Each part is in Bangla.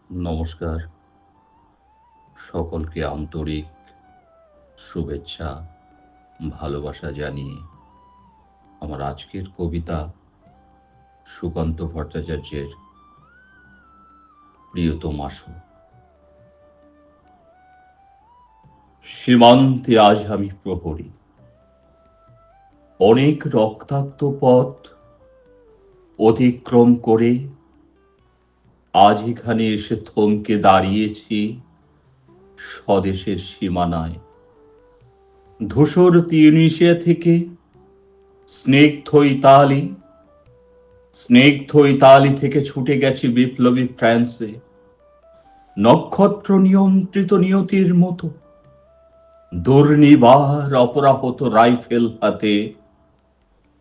নমস্কার। সকলকে আন্তরিক শুভেচ্ছা, ভালোবাসা জানিয়ে আমার আজকের কবিতা সুকান্ত ভট্টাচার্যের প্রিয়তমাশু। সীমান্তে আজ আমি প্রহরী, অনেক রক্তাক্ত পথ অতিক্রম করে আজ এখানে এসে থমকে দাঁড়িয়েছি স্বদেশের সীমানায়। ধূসর তিউনিসিয়া থেকে স্নিগ্ধ ইতালি থেকে ছুটে গেছে বিপ্লবী ফ্রান্সে, নক্ষত্র নিয়ন্ত্রিত নিয়তির মতো দুর্নিবার অপরাহত রাইফেল হাতে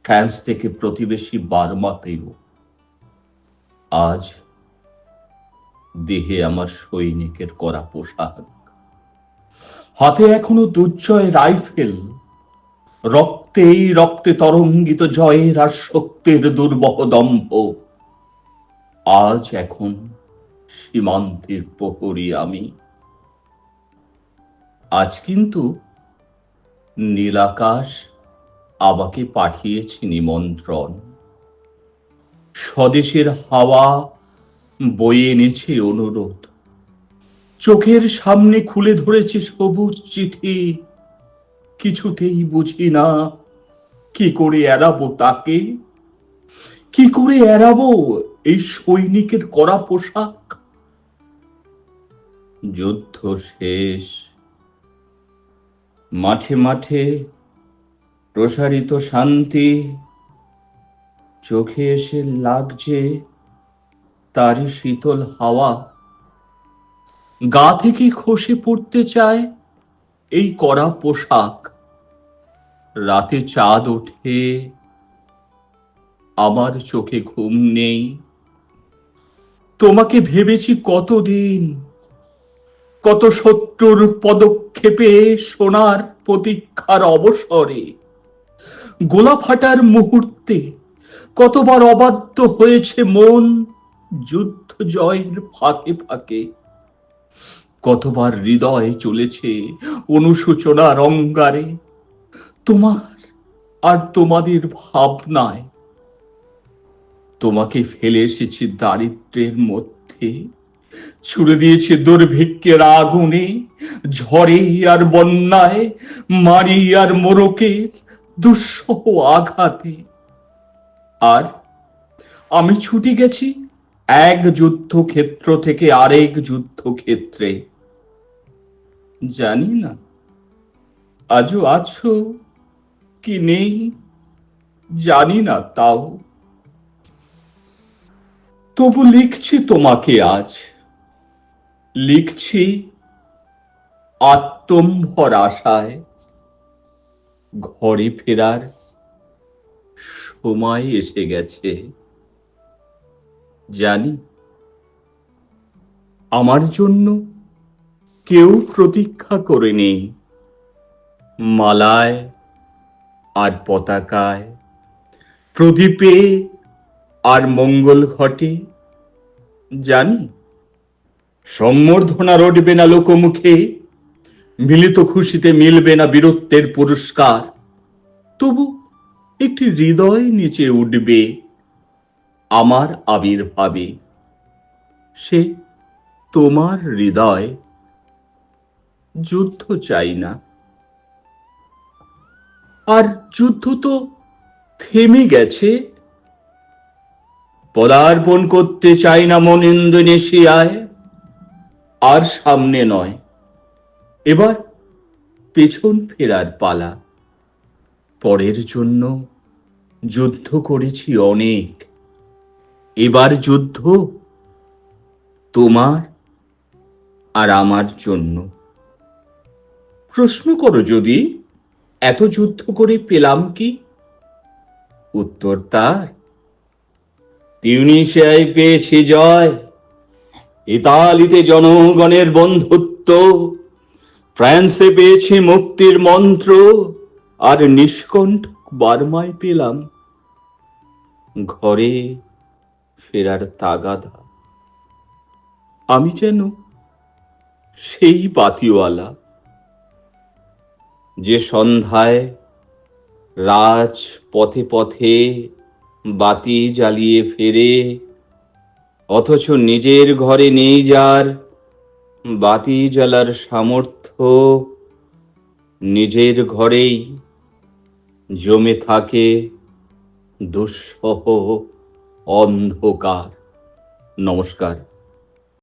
ফ্রান্স থেকে প্রতিবেশী বার্মাতেও। আজ দেহে আমার সৈনিকের করা পোশাক, হাতে এখনো দুর্জয় রাইফেল, রক্তে তরঙ্গিত জয়ের আর শক্তির দুর্বহ দম্ভ। আজ এখন সীমান্তের প্রহরী আমি। আজ কিন্তু নীলাকাশ আমাকে পাঠিয়েছে নিমন্ত্রণ। স্বদেশের হাওয়া বয়ে এনেছে অনুরোধ। চোখের সামনে খুলে ধরেছে সবুজ চিঠি। কিছুতেই বুঝি না কি করে এড়াবো তাকে, কি করে এড়াবো এই সৈনিকের কড়া পোশাক। যুদ্ধ শেষ, মাঠে মাঠে প্রসারিত শান্তি, চোখে এসে লাগছে তারই শীতল হাওয়া। গা থেকে খসে পড়তে চায় এই কড়া পোশাক। রাতে চাঁদ ওঠে, আমার চোখে ঘুম নেই। তোমাকে ভেবেছি কতদিন, কত শত্রুর পদক্ষেপে সোনার প্রতীক্ষার অবসরে, গোলা ফাটার মুহূর্তে কতবার অবাধ্য হয়েছে মন যুদ্ধ জয়ের ফাঁকে ফাঁকে। কতবার হৃদয় চলেছে অনুশোচনার অঙ্গারে তোমার আর তোমাদের ভাবনায়। তোমাকে ফেলে এসেছি দারিদ্র্যের মধ্যে, ছুড়ে দিয়েছে দুর্ভিক্ষের আগুনে, ঝড়ে আর বন্যায়, মারি আর মোরকের দুঃসহ আঘাতে। আর আমি ছুটে গেছি এক যুদ্ধক্ষেত্র থেকে আরেক যুদ্ধক্ষেত্রে। জানি না আজও আছো কি নেই, জানি না তাও। তবু লিখছি তোমাকে আজ, লিখছি আত্মম্ভর আশায়। ঘরে ফেরার সময় এসে গেছে। জানি আমার জন্য কেউ প্রতীক্ষা করে নেই, মালায় আর পতাকায়, প্রদীপে আর মঙ্গল ঘটে। জানি সম্বর্ধনা রটবে না লোকমুখে, মিলিত খুশিতে মিলবে না বীরত্বের পুরস্কার। তবু একটি হৃদয় নিচে উঠবে আমার আবির্ভাবে। সে তোমার হৃদয়। যুদ্ধ চাই না, আর যুদ্ধ তো থেমে গেছে। পদার্পণ করতে চাই না মন ইন্দোনেশিয়ায়, আর সামনে নয়, এবার পেছন ফেরার পালা। পরের জন্য যুদ্ধ করেছি অনেক, এবার যুদ্ধ তোমার আর আমার জন্য। প্রশ্ন করো যদি এত যুদ্ধ করে পেলাম কি? উত্তর তার তিউনিসিয়ায় পেয়েছি জয়, ইতালিতে জনগণের বন্ধুত্ব, ফ্রান্সে পেয়েছি মুক্তির মন্ত্র, আর নিষ্কণ্ঠক বার্মায় পেলাম ঘরে ফেরার তাগাদা। আমি যেন সেই বাতিওয়ালা, যে সন্ধ্যায় রাজ পথে পথে বাতি জ্বালিয়ে ফেরে, অথচ নিজের ঘরে নেই যার বাতি জ্বালার সামর্থ্য, নিজের ঘরেই জমে থাকে দুঃসহ অন্ধকার। নমস্কার।